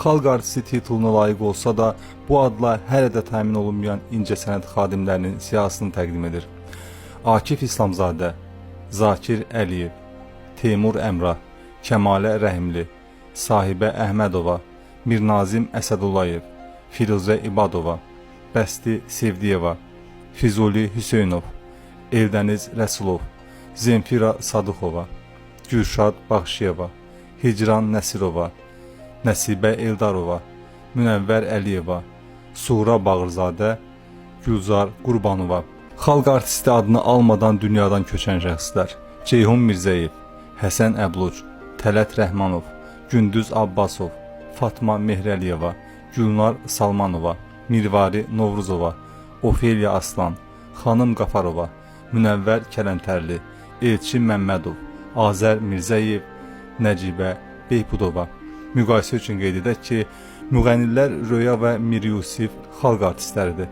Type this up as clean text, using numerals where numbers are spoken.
xalq artisti tituluna layiq olsa da, bu adla hələ də təmin olunmayan incəsənət xadimlərinin siyahısını təqdim edir. Akif İslamzadə, Zakir Əliyev, Teymur Əmrah, Kəmalə Rəhimli, Sahibə Əhmədova, Mirnazim Əsədullayev, Firuzə İbadova, Bəsti Sevdiyeva, Füzuli Hüseynov, Eldəniz Rəsulov, Zemfira Sadıxova, Gürşad Baxşıyeva, Hicran Nəsirova, Nəsibə Eldarova, Münəvvər Əliyeva, Suğra Bağırzadə, Gülzar Qurbanova. Xalq artisti adını almadan dünyadan köçən şəxslər: Ceyhun Mirzəyev, Həsən Əbluc, Tələt Rəhmanov, Gündüz Abbasov, Fatma Mehrəliyeva, Gülnar Salmanova, Mirvari Novruzova, Ofeliya Aslan, Xanım Qafarova, Münəvvər Kələntərli, Elçin Məmmədov, Azər Mirzəyev, Nəcibə Beypudova. Müqayisə üçün qeyd edək ki, müğənnilər Röya və Mir Yusif xalq artistləridir.